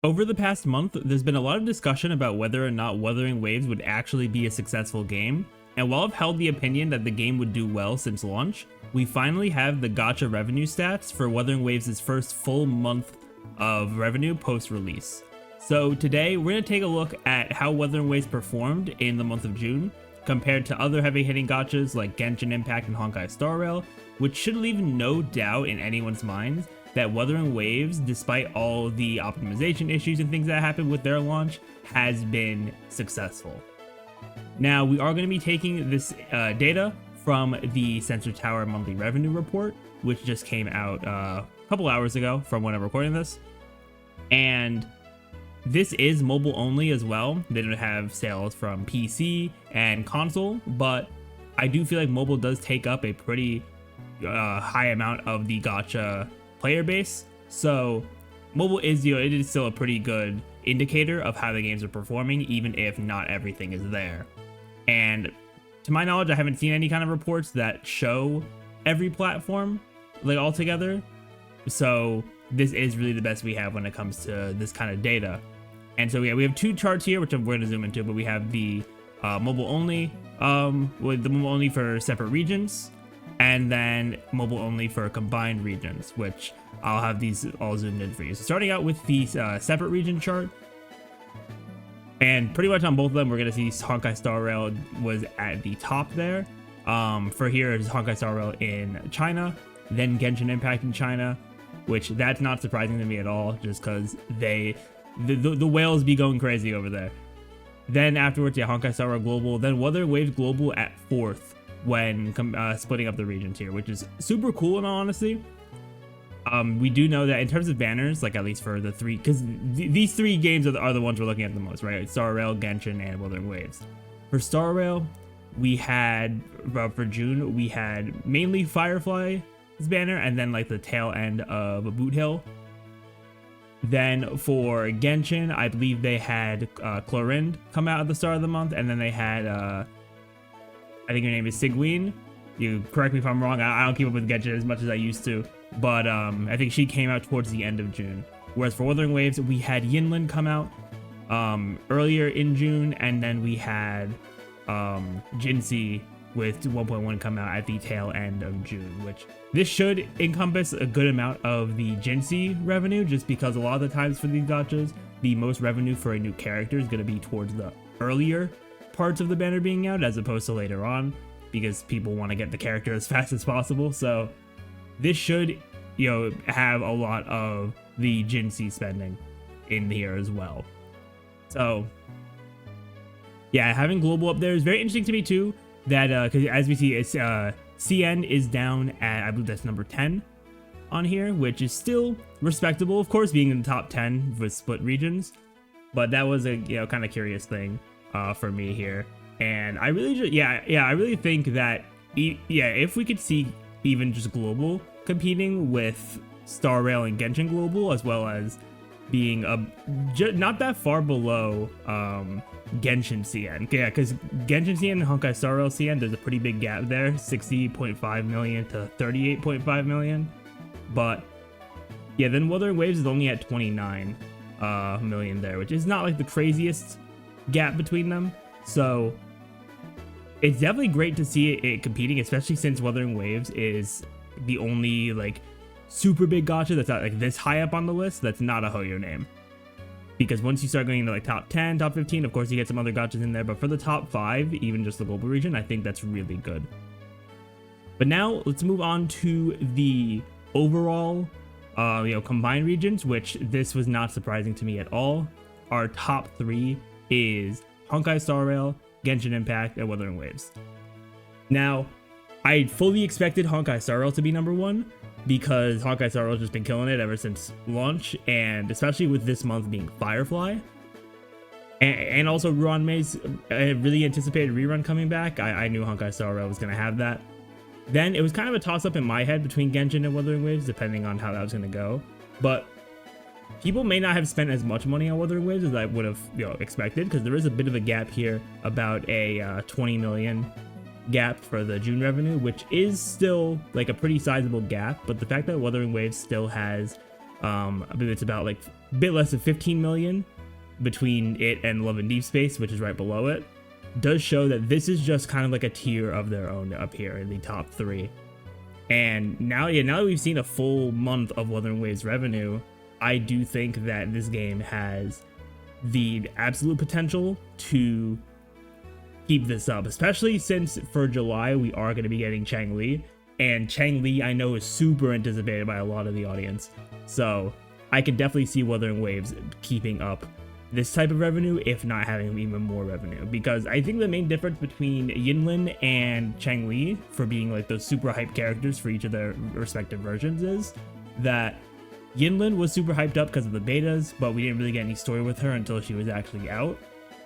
Over the past month, there's been a lot of discussion about whether or not Wuthering Waves would actually be a successful game, and while I've held the opinion that the game would do well since launch, we finally have the gacha revenue stats for Wuthering Waves' first full month of revenue post-release. So today, we're going to take a look at how Wuthering Waves performed in the month of June, compared to other heavy-hitting gachas like Genshin Impact and Honkai Star Rail, which should leave no doubt in anyone's minds that Wuthering Waves, despite all the optimization issues and things that happened with their launch, has been successful. Now, we are going to be taking this data from the Sensor Tower monthly revenue report, which just came out a couple hours ago from when I'm recording this. And this is mobile only as well. They don't have sales from PC and console, but I do feel like mobile does take up a pretty high amount of the gacha player base. So mobile is, it is still a pretty good indicator of how the games are performing, even if not everything is there. And to my knowledge, I haven't seen any kind of reports that show every platform like altogether. So this is really the best we have when it comes to this kind of data. And so yeah, we have two charts here, which we're going to zoom into, but we have the mobile only, with the mobile only for separate regions, and then mobile only for combined regions, which I'll have these all zoomed in for you. So starting out with the separate region chart, and pretty much on both of them, we're going to see Honkai Star Rail was at the top there. For here is Honkai Star Rail in China, then Genshin Impact in China, which that's not surprising to me at all, just because the whales be going crazy over there. Then afterwards, yeah, Honkai Star Rail Global, then Wuthering Waves Global at 4th when splitting up the regions here, which is super cool in all honesty. We do know that in terms of banners, like at least for the three, because these three games are the ones we're looking at the most, right? Star Rail, Genshin, and Wuthering Waves. For Star Rail, we had, for June, we had mainly Firefly's banner, and then like the tail end of Boot Hill. Then for Genshin, I believe they had Clorind come out at the start of the month, and then they had, I think her name is Sigween. You correct me if I'm wrong, I don't keep up with Genshin as much as I used to, but I think she came out towards the end of June. Whereas for Wuthering Waves, we had Yinlin come out earlier in June, and then we had Jinsei with 1.1 come out at the tail end of June, which this should encompass a good amount of the Jinsei revenue, just because a lot of the times for these gachas, the most revenue for a new character is going to be towards the earlier parts of the banner being out, as opposed to later on, because people want to get the character as fast as possible. So this should, have a lot of the Jinsei spending in here as well. So yeah, having global up there is very interesting to me too. That because as we see, it's CN is down at, I believe that's number 10 on here, which is still respectable, of course, being in the top 10 with split regions. But that was a kind of curious thing for me here, and I really just I really think that if we could see even just global competing with Star Rail and Genshin Global, as well as being not that far below Genshin CN. Yeah, because Genshin CN and Honkai Star Rail CN, there's a pretty big gap there, 60.5 million to 38.5 million. But yeah, then Wuthering Waves is only at 29 million there, which is not like the craziest gap between them. So it's definitely great to see it competing, especially since Wuthering Waves is the only like super big gacha that's not like this high up on the list that's not a Hoyo name. Because once you start going into like top 10, top 15, of course you get some other gachas in there, but for the top 5, even just the global region, I think that's really good. But now let's move on to the overall combined regions, which this was not surprising to me at all. Our top 3 is Honkai Star Rail, Genshin Impact, and Wuthering Waves. Now, I fully expected Honkai Star Rail to be number 1, because Honkai Star Rail has just been killing it ever since launch, and especially with this month being Firefly. And also Ruan Mei's really anticipated rerun coming back. I knew Honkai Star Rail was going to have that. Then it was kind of a toss-up in my head between Genshin and Wuthering Waves, depending on how that was going to go. But people may not have spent as much money on Wuthering Waves as I would have expected, because there is a bit of a gap here, about a 20 million gap for the June revenue, which is still like a pretty sizable gap. But the fact that Wuthering Waves still has I believe it's about like bit less than 15 million between it and Love and Deep Space, which is right below it, does show that this is just kind of like a tier of their own up here in the top 3. And now that we've seen a full month of Wuthering Waves revenue, I do think that this game has the absolute potential to keep this up, especially since for July we are going to be getting Chang-Li, and Chang-Li I know is super anticipated by a lot of the audience, so I can definitely see Wuthering Waves keeping up this type of revenue, if not having even more revenue, because I think the main difference between Yinlin and Chang-Li for being like those super hyped characters for each of their respective versions is that Yinlin was super hyped up because of the betas, but we didn't really get any story with her until she was actually out,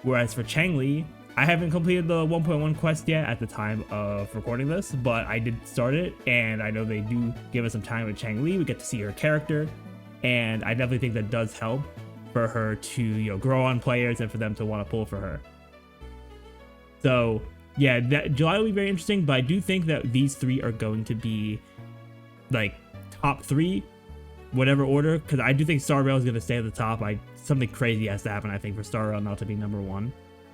whereas for Chang-Li, I haven't completed the 1.1 quest yet at the time of recording this, but I did start it, and I know they do give us some time with Chang-Li. We get to see her character, and I definitely think that does help for her to, you know, grow on players and for them to want to pull for her. So yeah, that July will be very interesting, but I do think that these 3 are going to be like top 3, whatever order, because I do think Star Rail is going to stay at the top. Something crazy has to happen, I think, for Star Rail not to be number 1.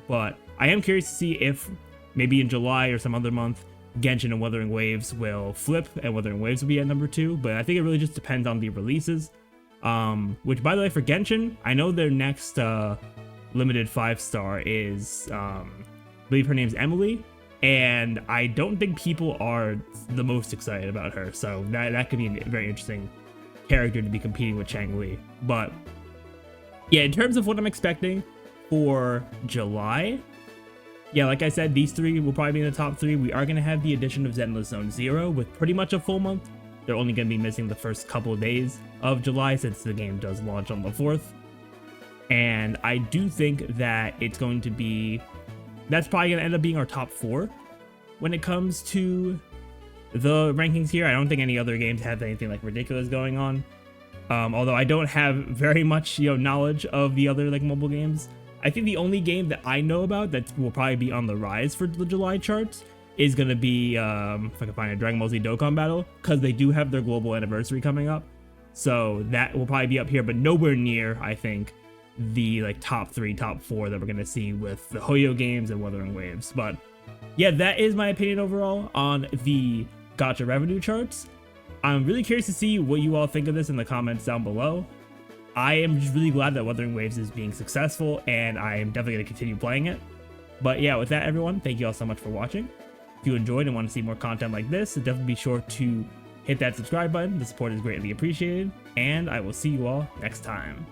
But I am curious to see if maybe in July or some other month, Genshin and Wuthering Waves will flip and Wuthering Waves will be at number 2. But I think it really just depends on the releases. Which, by the way, for Genshin, I know their next limited 5-star is, I believe her name's Emily. And I don't think people are the most excited about her. So that could be a very interesting character to be competing with Chang-Li. But yeah, in terms of what I'm expecting for July, yeah, like I said, these 3 will probably be in the top 3. We are going to have the addition of Zenless Zone Zero with pretty much a full month. They're only going to be missing the first couple of days of July since the game does launch on the 4th. And I do think that it's going to be, that's probably going to end up being our top 4 when it comes to the rankings here. I don't think any other games have anything like ridiculous going on. Although I don't have very much, you know, knowledge of the other like mobile games. I think the only game that I know about that will probably be on the rise for the July charts is going to be, if I can find a Dragon Ball Z Dokkan Battle, because they do have their global anniversary coming up. So that will probably be up here, but nowhere near, I think, the like top 3, top 4 that we're going to see with the Hoyo games and Wuthering Waves. But yeah, that is my opinion overall on the gacha revenue charts. I'm really curious to see what you all think of this in the comments down below. I am just really glad that Wuthering Waves is being successful, and I am definitely going to continue playing it. But yeah, with that, everyone, thank you all so much for watching. If you enjoyed and want to see more content like this, definitely be sure to hit that subscribe button. The support is greatly appreciated, and I will see you all next time.